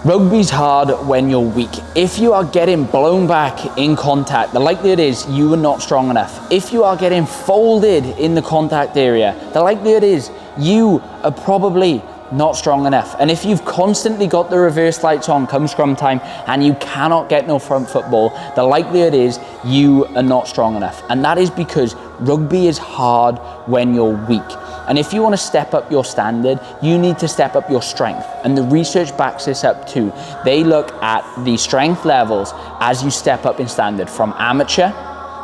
Rugby's hard when you're weak. If you are getting blown back in contact, the likelihood is you are not strong enough. If you are getting folded in the contact area, the likelihood is you are probably not strong enough. And if you've constantly got the reverse lights on come scrum time and you cannot get no front football, the likelihood is you are not strong enough. And that is because rugby is hard when you're weak. And if you want to step up your standard, you need to step up your strength. And the research backs this up too. They look at the strength levels as you step up in standard, from amateur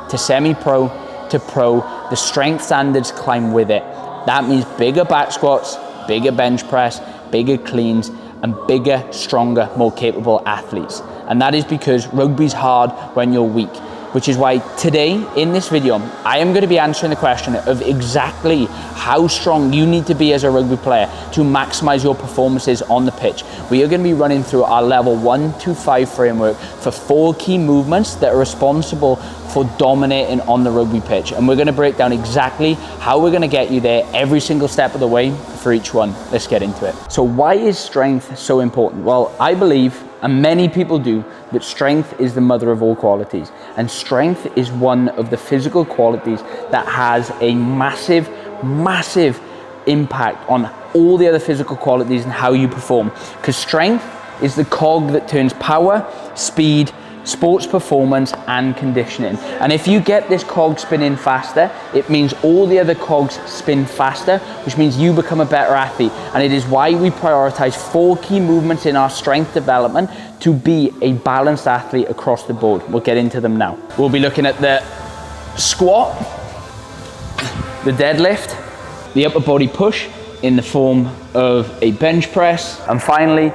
to semi-pro to pro. The strength standards climb with it. That means bigger back squats, bigger bench press, bigger cleans, and bigger, stronger, more capable athletes. And that is because rugby's hard when you're weak. Which is why today in this video, I am going to be answering the question of exactly how strong you need to be as a rugby player to maximize your performances on the pitch. We are going to be running through our level 1 to 5 framework for 4 key movements that are responsible for dominating on the rugby pitch. And we're going to break down exactly how we're going to get you there every single step of the way for each one. Let's get into it. So why is strength so important? Well, I believe, and many people do, that strength is the mother of all qualities. And strength is one of the physical qualities that has a massive, massive impact on all the other physical qualities and how you perform. Because strength is the cog that turns power, speed, sports performance and conditioning. And if you get this cog spinning faster, it means all the other cogs spin faster, which means you become a better athlete. And it is why we prioritize 4 key movements in our strength development to be a balanced athlete across the board. We'll get into them now. We'll be looking at the squat, the deadlift, the upper body push in the form of a bench press, and finally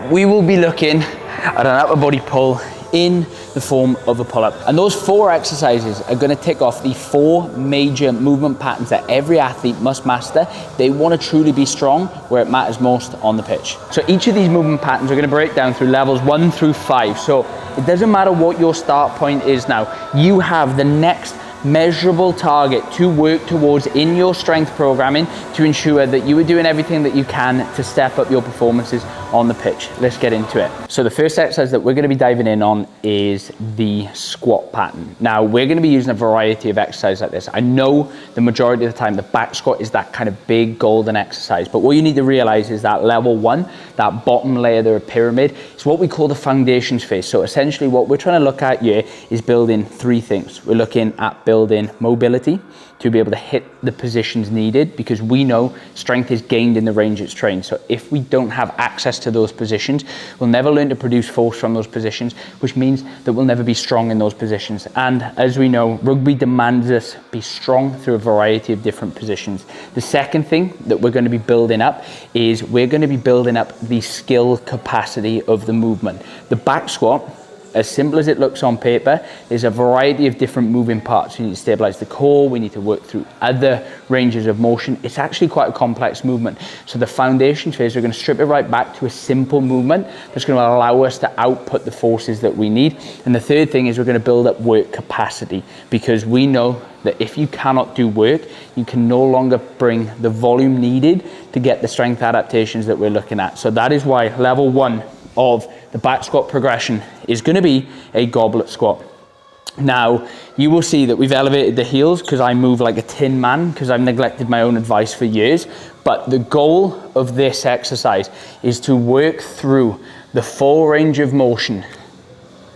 we will be looking at an upper body pull in the form of a pull-up. And those 4 exercises are going to tick off the 4 major movement patterns that every athlete must master. They want to truly be strong where it matters most on the pitch. So each of these movement patterns are going to break down through levels 1 through 5. So it doesn't matter what your start point is now. You have the next measurable target to work towards in your strength programming to ensure that you are doing everything that you can to step up your performances on the pitch. Let's get into it. So the first exercise that we're going to be diving in on is the squat pattern. Now we're going to be using a variety of exercises like this. I know the majority of the time the back squat is that kind of big golden exercise, but what you need to realize is that level 1, that bottom layer of the pyramid, is what we call the foundations phase. So essentially what we're trying to look at here is building 3 things. We're looking at building mobility to be able to hit the positions needed, because we know strength is gained in the range it's trained. So if we don't have access to those positions, we'll never learn to produce force from those positions, which means that we'll never be strong in those positions. And as we know, rugby demands us be strong through a variety of different positions. The second thing that we're going to be building up is we're going to be building up the skill capacity of the movement. The back squat, as simple as it looks on paper, there's a variety of different moving parts. We need to stabilize the core, we need to work through other ranges of motion. It's actually quite a complex movement. So the foundation phase, we're going to strip it right back to a simple movement that's going to allow us to output the forces that we need. And the third thing is we're going to build up work capacity, because we know that if you cannot do work, you can no longer bring the volume needed to get the strength adaptations that we're looking at. So that is why level 1 of the back squat progression is going to be a goblet squat. Now you will see that we've elevated the heels because I move like a tin man, because I've neglected my own advice for years. But the goal of this exercise is to work through the full range of motion.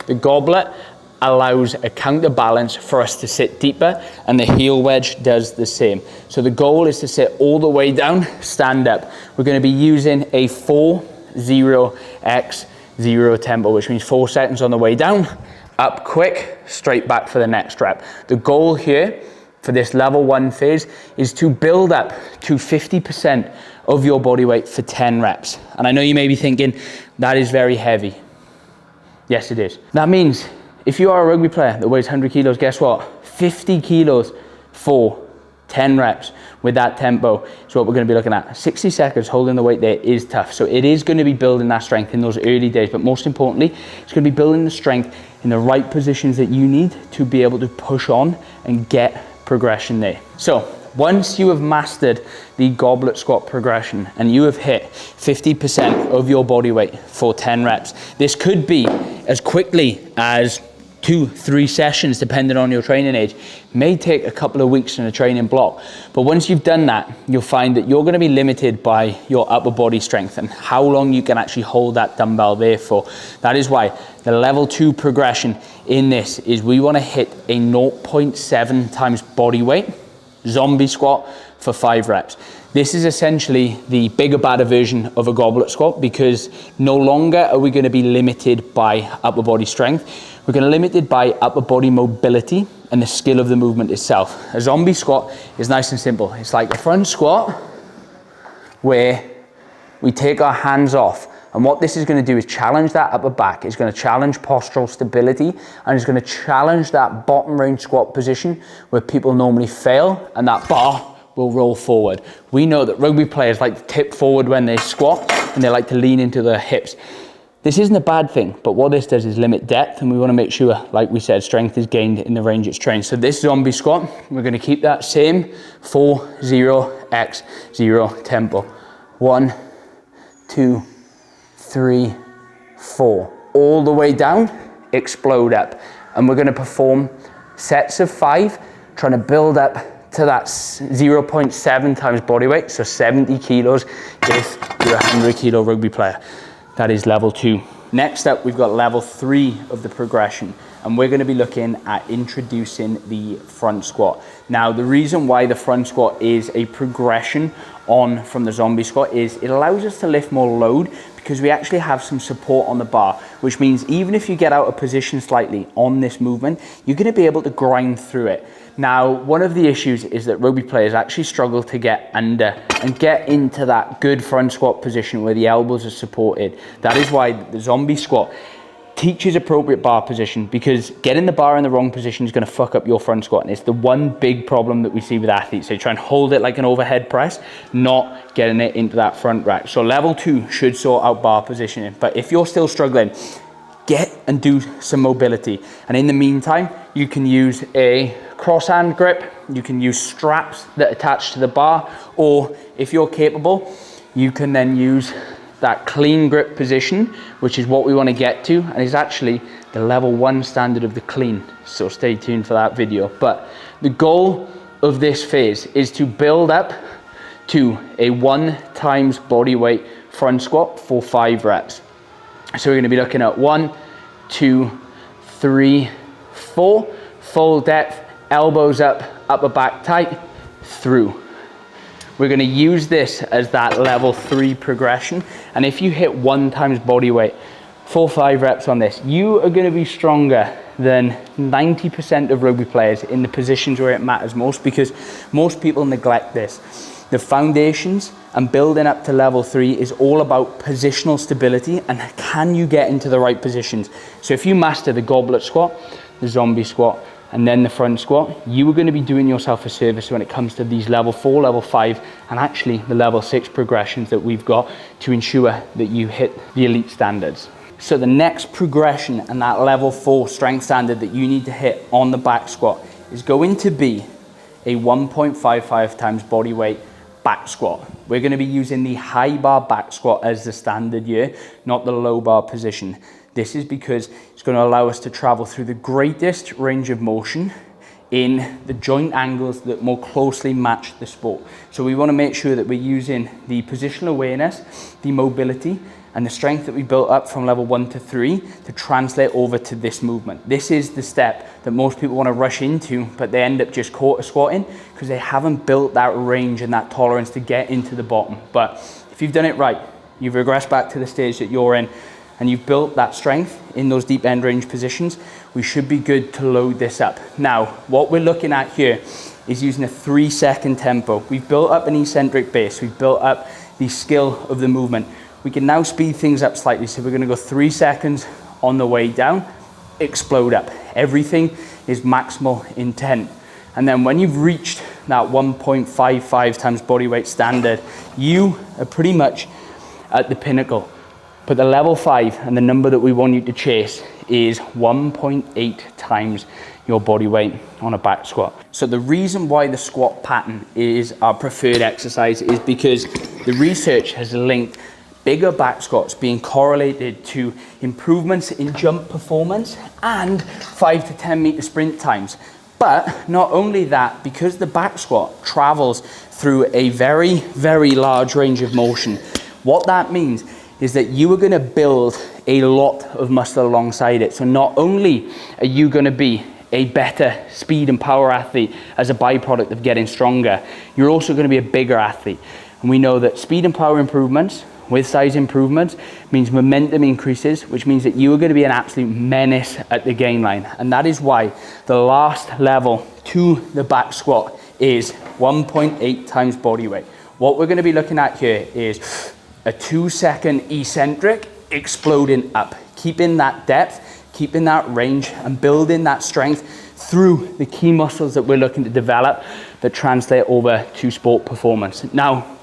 The goblet allows a counterbalance for us to sit deeper, and the heel wedge does the same. So the goal is to sit all the way down, stand up. We're going to be using a 4-0-x-0 tempo, which means 4 seconds on the way down, up quick, straight back for the next rep. The goal here for this level 1 phase is to build up to 50% of your body weight for 10 reps. And I know you may be thinking, that is very heavy. Yes, it is. That means if you are a rugby player that weighs 100 kilos, guess what? 50 kilos for 10 reps with that tempo is what we're going to be looking at. 60 seconds holding the weight there is tough. So it is going to be building that strength in those early days, but most importantly, it's going to be building the strength in the right positions that you need to be able to push on and get progression there. So Once you have mastered the goblet squat progression and you have hit 50% of your body weight for 10 reps, this could be as quickly as 2-3 sessions, depending on your training age. May take a couple of weeks in a training block, but once you've done that, you'll find that you're going to be limited by your upper body strength and how long you can actually hold that dumbbell there for. That is why the level 2 progression in this is we want to hit a 0.7 times body weight zombie squat for 5 reps. This is essentially the bigger, badder version of a goblet squat, because no longer are we going to be limited by upper body strength. We're going to limit it by upper body mobility and the skill of the movement itself. A zombie squat is nice and simple. It's like a front squat where we take our hands off. And what this is going to do is challenge that upper back. It's going to challenge postural stability, and it's going to challenge that bottom range squat position where people normally fail and that bar will roll forward. We know that rugby players like to tip forward when they squat and they like to lean into their hips. This isn't a bad thing, but what this does is limit depth, and we want to make sure, like we said, strength is gained in the range it's trained. So this zombie squat, we're going to keep that same 4-0-x-0 tempo. 1, 2, 3, 4. All the way down, explode up. And we're going to perform sets of 5, trying to build up to that 0.7 times body weight, so 70 kilos if you're a 100 kilo rugby player. That is level 2. Next up, we've got level 3 of the progression, and we're going to be looking at introducing the front squat. Now, the reason why the front squat is a progression on from the zombie squat is it allows us to lift more load, because we actually have some support on the bar, which means even if you get out of position slightly on this movement, you're going to be able to grind through it. Now, one of the issues is that rugby players actually struggle to get under and get into that good front squat position where the elbows are supported. That is why the zombie squat teaches appropriate bar position, because getting the bar in the wrong position is going to fuck up your front squat. And it's the one big problem that we see with athletes. They try and hold it like an overhead press, not getting it into that front rack. So level 2 should sort out bar positioning. But if you're still struggling, get and do some mobility. And in the meantime, you can use a cross hand grip, you can use straps that attach to the bar, or if you're capable, you can then use that clean grip position, which is what we want to get to, and is actually the level 1 standard of the clean. So stay tuned for that video. But the goal of this phase is to build up to a 1 times body weight front squat for 5 reps. So we're going to be looking at 1, 2, 3, 4, full depth, elbows up, upper back tight, through. We're going to use this as that level 3 progression. And if you hit 1 times body weight for 5 reps on this, you are going to be stronger than 90% of rugby players in the positions where it matters most, because most people neglect this. The foundations and building up to level 3 is all about positional stability and can you get into the right positions. So if you master the goblet squat, the zombie squat, and then the front squat, you are going to be doing yourself a service when it comes to these level 4, level 5, and actually the level 6 progressions that we've got to ensure that you hit the elite standards. So the next progression and that level 4 strength standard that you need to hit on the back squat is going to be a 1.55 times body weight back squat. We're going to be using the high bar back squat as the standard here, not the low bar position. This is because it's going to allow us to travel through the greatest range of motion in the joint angles that more closely match the sport. So we want to make sure that we're using the positional awareness, the mobility, and the strength that we built up from level 1 to 3 to translate over to this movement. This is the step that most people want to rush into, but they end up just quarter squatting because they haven't built that range and that tolerance to get into the bottom. But if you've done it right, you've regressed back to the stage that you're in, and you've built that strength in those deep end range positions, we should be good to load this up. Now, what we're looking at here is using a 3-second tempo. We've built up an eccentric base. We've built up the skill of the movement. We can now speed things up slightly. So we're gonna go 3 seconds on the way down, explode up. Everything is maximal intent. And then when you've reached that 1.55 times body weight standard, you are pretty much at the pinnacle. But the level 5 and the number that we want you to chase is 1.8 times your body weight on a back squat. So the reason why the squat pattern is our preferred exercise is because the research has linked bigger back squats being correlated to improvements in jump performance and 5 to 10 meter sprint times. But not only that, because the back squat travels through a very, very large range of motion, what that means is that you are going to build a lot of muscle alongside it. So not only are you going to be a better speed and power athlete as a byproduct of getting stronger, you're also going to be a bigger athlete. And we know that speed and power improvements with size improvements means momentum increases, which means that you are going to be an absolute menace at the gain line. And that is why the last level to the back squat is 1.8 times body weight. What we're going to be looking at here is a 2-second eccentric exploding up, keeping that depth, keeping that range, and building that strength through the key muscles that we're looking to develop that translate over to sport performance. Now,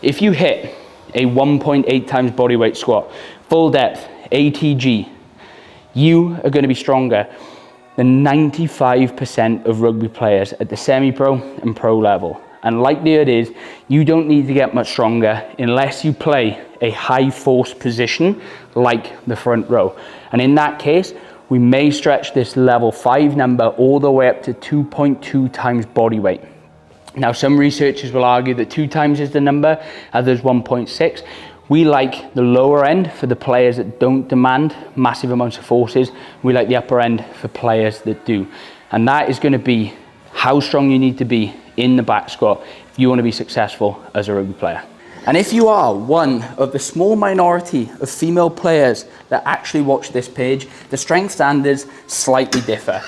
if you hit a 1.8 times body weight squat, full depth, ATG, you are going to be stronger than 95% of rugby players at the semi-pro and pro level. And likelihood is you don't need to get much stronger unless you play a high force position like the front row. And in that case, we may stretch this level 5 number all the way up to 2.2 times body weight. Now, some researchers will argue that 2 times is the number, others 1.6. We like the lower end for the players that don't demand massive amounts of forces. We like the upper end for players that do. And that is going to be how strong you need to be in the back squat if you want to be successful as a rugby player. And if you are one of the small minority of female players that actually watch this page, the strength standards slightly differ.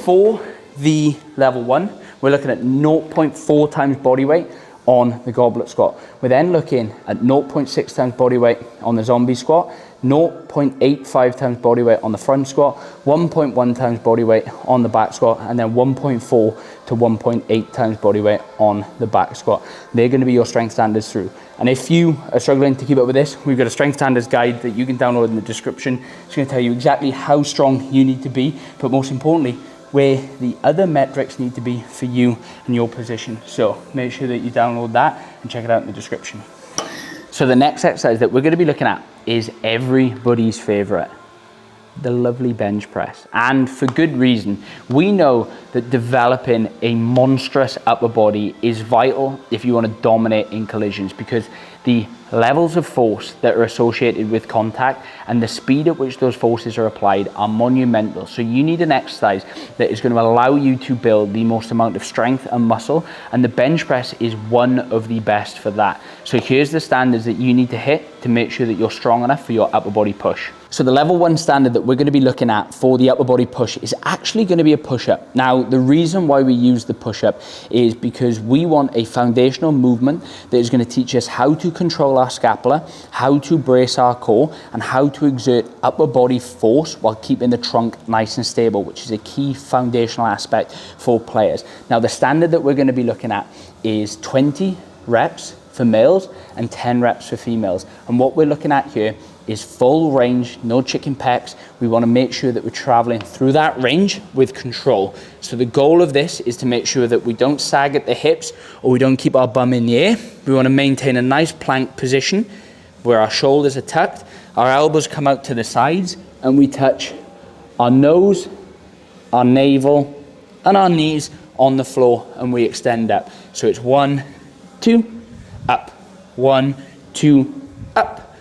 For the level 1, we're looking at 0.4 times body weight on the goblet squat. We're then looking at 0.6 times body weight on the zombie squat, 0.85 times body weight on the front squat, 1.1 times body weight on the back squat, and then 1.4 to 1.8 times body weight on the back squat. They're going to be your strength standards through. And if you are struggling to keep up with this, we've got a strength standards guide that you can download in the description. It's going to tell you exactly how strong you need to be, but most importantly, where the other metrics need to be for you and your position. So make sure that you download that and check it out in the description. So the next exercise that we're going to be looking at is everybody's favorite, the lovely bench press. And for good reason. We know that developing a monstrous upper body is vital if you want to dominate in collisions, because the levels of force that are associated with contact and the speed at which those forces are applied are monumental. So you need an exercise that is going to allow you to build the most amount of strength and muscle, and the bench press is one of the best for that. So here's the standards that you need to hit to make sure that you're strong enough for your upper body push. So the level 1 standard that we're going to be looking at for the upper body push is actually going to be a push-up. Now, the reason why we use the push-up is because we want a foundational movement that is going to teach us how to control our scapula, how to brace our core, and how to exert upper body force while keeping the trunk nice and stable, which is a key foundational aspect for players. Now, the standard that we're going to be looking at is 20 reps for males and 10 reps for females. And what we're looking at here is full range, no chicken pecs. We want to make sure that we're traveling through that range with control. So the goal of this is to make sure that we don't sag at the hips or we don't keep our bum in the air. We want to maintain a nice plank position where our shoulders are tucked, our elbows come out to the sides, and we touch our nose, our navel, and our knees on the floor, and we extend up. So it's 1, 2, up, 1, 2, up.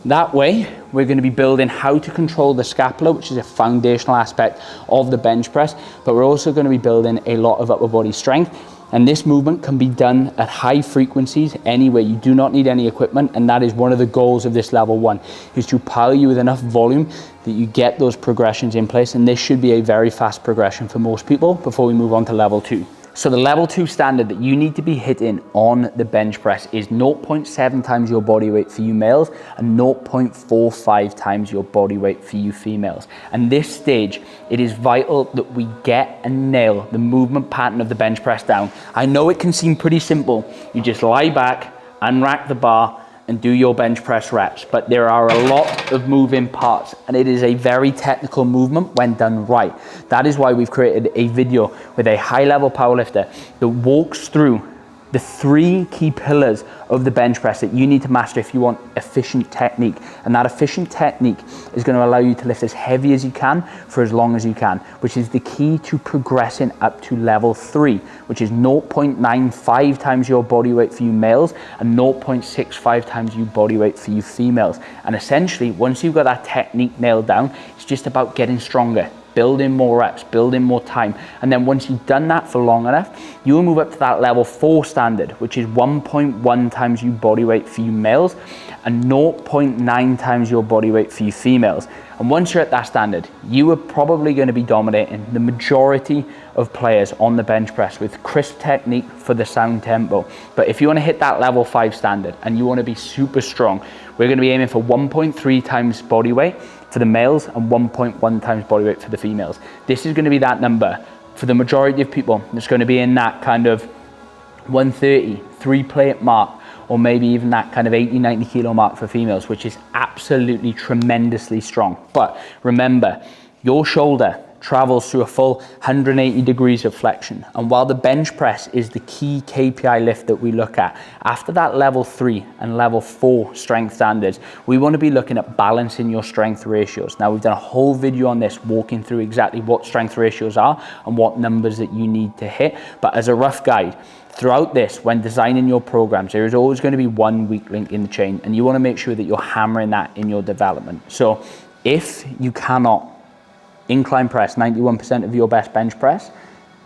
That way, we're going to be building how to control the scapula, which is a foundational aspect of the bench press, but we're also going to be building a lot of upper body strength. And this movement can be done at high frequencies anyway. You do not need any equipment, and that is one of the goals of this level 1, is to power you with enough volume that you get those progressions in place. And this should be a very fast progression for most people before we move on to level 2. So the level 2 standard that you need to be hitting on the bench press is 0.7 times your body weight for you males and 0.45 times your body weight for you females. And this stage, it is vital that we get and nail the movement pattern of the bench press down. I know it can seem pretty simple. You just lie back, unrack the bar, and do your bench press reps, but there are a lot of moving parts, and it is a very technical movement when done right. That is why we've created a video with a high-level powerlifter that walks through the 3 key pillars of the bench press that you need to master if you want efficient technique. And that efficient technique is going to allow you to lift as heavy as you can for as long as you can, which is the key to progressing up to level 3, which is 0.95 times your body weight for you males and 0.65 times your body weight for you females. And essentially, once you've got that technique nailed down, it's just about getting stronger, building more reps, building more time. And then once you've done that for long enough, you will move up to that level 4 standard, which is 1.1 times your body weight for you males and 0.9 times your body weight for you females. And once you're at that standard, you are probably going to be dominating the majority of players on the bench press with crisp technique for the sound tempo. But if you want to hit that level 5 standard and you want to be super strong, we're going to be aiming for 1.3 times body weight for the males and 1.1 times body weight for the females. This is going to be that number for the majority of people. It's going to be in that kind of 130, 3-plate mark, or maybe even that kind of 80, 90 kilo mark for females, which is absolutely tremendously strong. But remember, your shoulder travels through a full 180 degrees of flexion. And while the bench press is the key KPI lift that we look at, after that level 3 and level 4 strength standards, we want to be looking at balancing your strength ratios. Now, we've done a whole video on this, walking through exactly what strength ratios are and what numbers that you need to hit. But as a rough guide, throughout this, when designing your programs, there is always going to be one weak link in the chain, and you want to make sure that you're hammering that in your development. So if you cannot incline press 91% of your best bench press,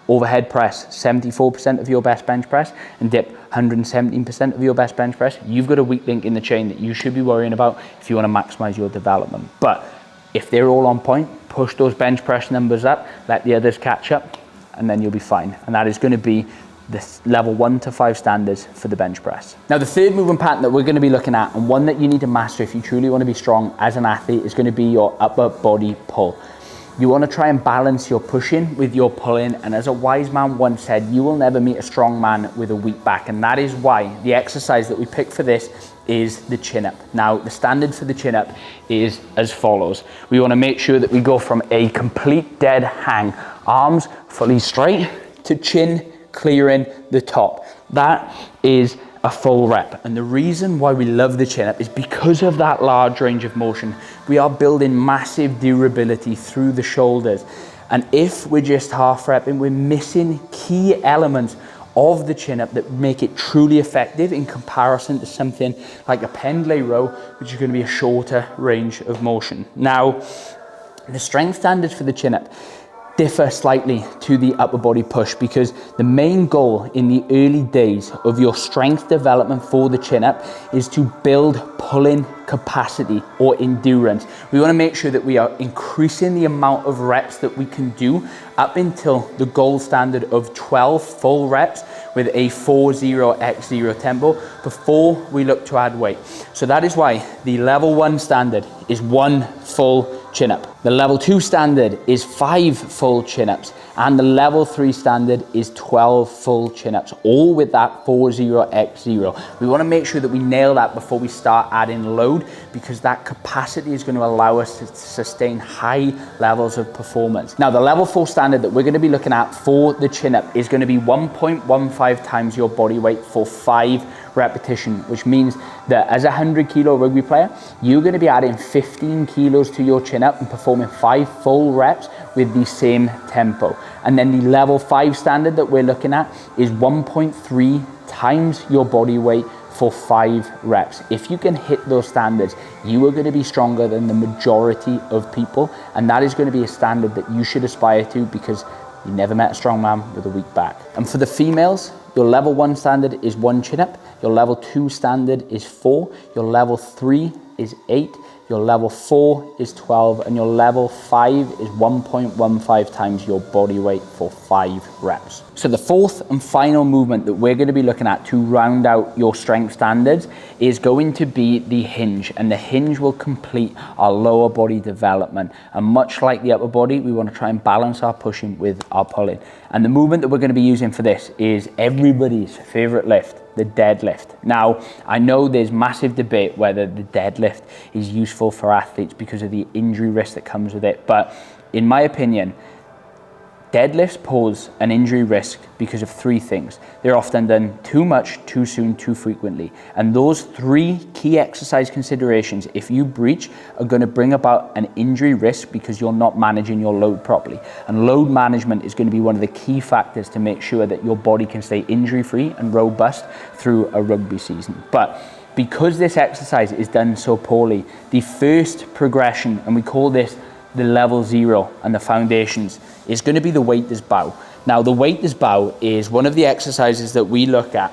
overhead press 74% of your best bench press, and dip 117% of your best bench press, you've got a weak link in the chain that you should be worrying about if you want to maximize your development. But if they're all on point, push those bench press numbers up, let the others catch up, and then you'll be fine. And that is going to be the level 1 to 5 standards for the bench press. Now, the third movement pattern that we're going to be looking at, and one that you need to master if you truly want to be strong as an athlete, is going to be your upper body pull. You want to try and balance your pushing with your pulling, and as a wise man once said, you will never meet a strong man with a weak back, and that is why the exercise that we picked for this is the chin up. Now, the standard for the chin up is as follows. We want to make sure that we go from a complete dead hang, arms fully straight, to chin clearing the top. That is a full rep. And the reason why we love the chin up is because of that large range of motion. We are building massive durability through the shoulders. And if we're just half repping, we're missing key elements of the chin up that make it truly effective in comparison to something like a pendlay row, which is going to be a shorter range of motion. Now, the strength standards for the chin up differ slightly to the upper body push, because the main goal in the early days of your strength development for the chin up is to build pulling capacity or endurance. We want to make sure that we are increasing the amount of reps that we can do up until the gold standard of 12 full reps with a 40x0 tempo before we look to add weight. So that is why the level 1 standard is 1 full chin up. The level 2 standard is 5 full chin ups, and the level 3 standard is 12 full chin ups, all with that 40x0. We want to make sure that we nail that before we start adding load, because that capacity is going to allow us to sustain high levels of performance. Now, the level 4 standard that we're going to be looking at for the chin up is going to be 1.15 times your body weight for 5 repetition, which means that as a 100 kilo rugby player, you're going to be adding 15 kilos to your chin up and performing 5 full reps with the same tempo. And then the level 5 standard that we're looking at is 1.3 times your body weight for 5 reps. If you can hit those standards, you are going to be stronger than the majority of people, and that is going to be a standard that you should aspire to, because you never met a strong man with a weak back. And for the females, your level 1 standard is 1 chin up, your level 2 standard is 4, your level 3 is 8, your level 4 is 12, and your level 5 is 1.15 times your body weight for 5 reps. So the fourth and final movement that we're going to be looking at to round out your strength standards is going to be the hinge, and the hinge will complete our lower body development. And much like the upper body, we want to try and balance our pushing with our pulling. And the movement that we're going to be using for this is everybody's favorite lift, the deadlift. Now, I know there's massive debate whether the deadlift is useful for athletes because of the injury risk that comes with it, but in my opinion, deadlifts pose an injury risk because of three things. They're often done too much, too soon, too frequently. And those three key exercise considerations, if you breach, are going to bring about an injury risk because you're not managing your load properly. And load management is going to be one of the key factors to make sure that your body can stay injury-free and robust through a rugby season. But because this exercise is done so poorly, the first progression, and we call this the level 0 and the foundations, is going to be the weightless bow. Now, the weightless bow is one of the exercises that we look at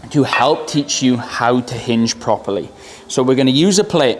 to help teach you how to hinge properly. So we're going to use a plate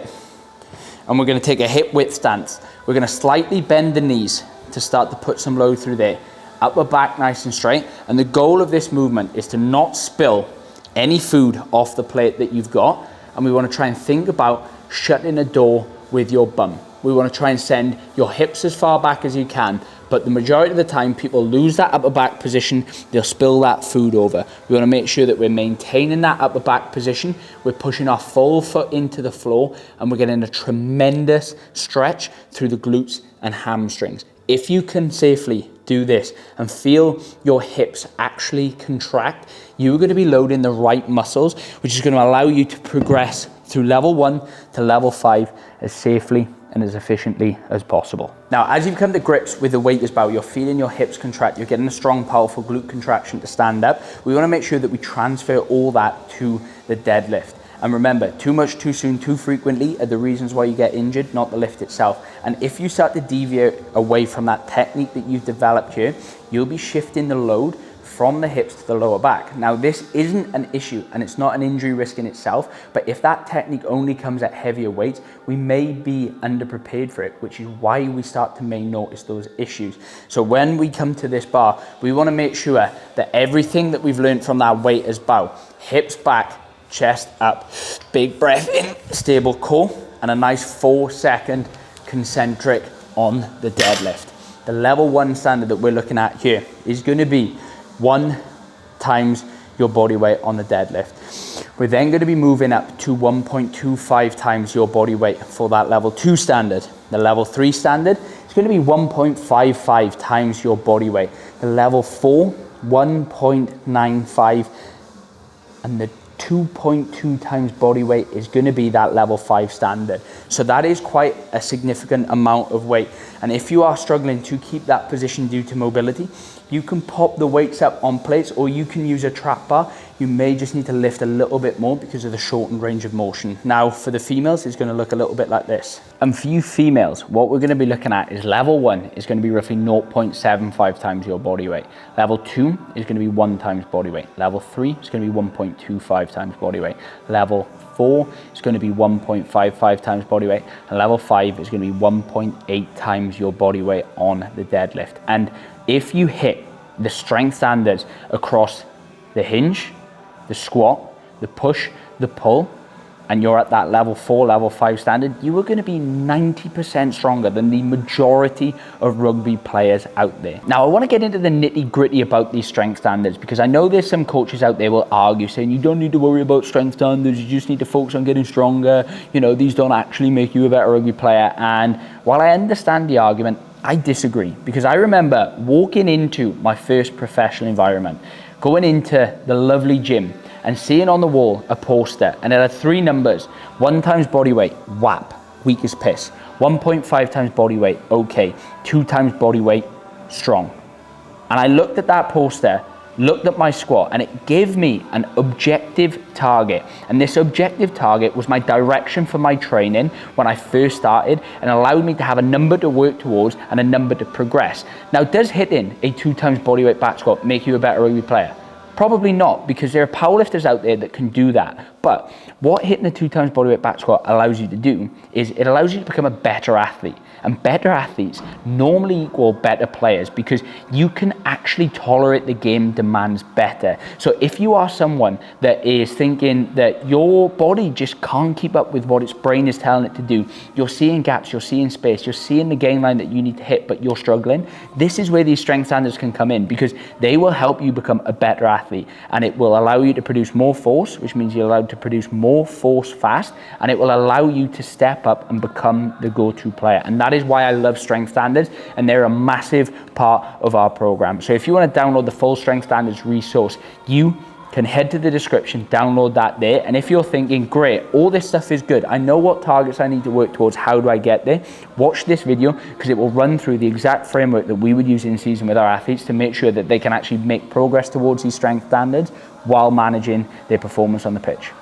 and we're going to take a hip width stance. We're going to slightly bend the knees to start to put some load through there. Upper back nice and straight. And the goal of this movement is to not spill any food off the plate that you've got. And we want to try and think about shutting a door with your bum. We want to try and send your hips as far back as you can, but the majority of the time people lose that upper back position, they'll spill that food over. We want to make sure that we're maintaining that upper back position, we're pushing our full foot into the floor, and we're getting a tremendous stretch through the glutes and hamstrings. If you can safely do this and feel your hips actually contract, you're going to be loading the right muscles, which is going to allow you to progress through level 1 to level 5 as safely and as efficiently as possible. Now, as you come to grips with the weightless bow, you're feeling your hips contract, you're getting a strong, powerful glute contraction to stand up. We want to make sure that we transfer all that to the deadlift. And remember, too much, too soon, too frequently are the reasons why you get injured, not the lift itself. And if you start to deviate away from that technique that you've developed here, you'll be shifting the load from the hips to the lower back. Now, this isn't an issue and it's not an injury risk in itself, but if that technique only comes at heavier weights, we may be underprepared for it, which is why we start to may notice those issues. So when we come to this bar, we want to make sure that everything that we've learned from that weightless bow, hips back, chest up, big breath in, stable core, and a nice 4-second concentric on the deadlift. The level 1 standard that we're looking at here is going to be 1 times your body weight on the deadlift. We're then going to be moving up to 1.25 times your body weight for that level 2 standard. The level 3 standard is going to be 1.55 times your body weight. The level 4, 1.95, and the 2.2 times body weight is going to be that level 5 standard. So that is quite a significant amount of weight. And if you are struggling to keep that position due to mobility, you can pop the weights up on plates or you can use a trap bar. You may just need to lift a little bit more because of the shortened range of motion. Now for the females, it's going to look a little bit like this. And for you females, what we're going to be looking at is level 1 is going to be roughly 0.75 times your body weight. Level 2 is going to be 1 times body weight. Level 3 is going to be 1.25 times body weight. Level 4 is going to be 1.55 times body weight, and level 5 is going to be 1.8 times your body weight on the deadlift. And if you hit the strength standards across the hinge, the squat, the push, the pull, and you're at that level 4, level 5 standard, you are going to be 90% stronger than the majority of rugby players out there. Now, I want to get into the nitty gritty about these strength standards because I know there's some coaches out there will argue saying you don't need to worry about strength standards, you just need to focus on getting stronger. You know, these don't actually make you a better rugby player. And while I understand the argument, I disagree because I remember walking into my first professional environment, going into the lovely gym, and seeing on the wall a poster and it had 3 numbers: 1 times body weight, whap, weak as piss; 1.5 times body weight, okay; 2 times body weight, strong. And I looked at that poster, looked at my squat, and it gave me an objective target. And this objective target was my direction for my training when I first started and allowed me to have a number to work towards and a number to progress. Now, does hitting a 2 times body weight back squat make you a better rugby player? Probably not, because there are powerlifters out there that can do that. But what hitting a 2 times bodyweight back squat allows you to do is it allows you to become a better athlete. And better athletes normally equal better players because you can actually tolerate the game demands better. So if you are someone that is thinking that your body just can't keep up with what its brain is telling it to do, you're seeing gaps, you're seeing space, you're seeing the gain line that you need to hit, but you're struggling, this is where these strength standards can come in, because they will help you become a better athlete, and it will allow you to produce more force, which means you're allowed to produce more force fast, and it will allow you to step up and become the go-to player. And that is why I love strength standards, and they're a massive part of our program. So if you want to download the full strength standards resource, you can head to the description, download that there. And if you're thinking, great, all this stuff is good, I know what targets I need to work towards, how do I get there? Watch this video, because it will run through the exact framework that we would use in season with our athletes to make sure that they can actually make progress towards these strength standards while managing their performance on the pitch.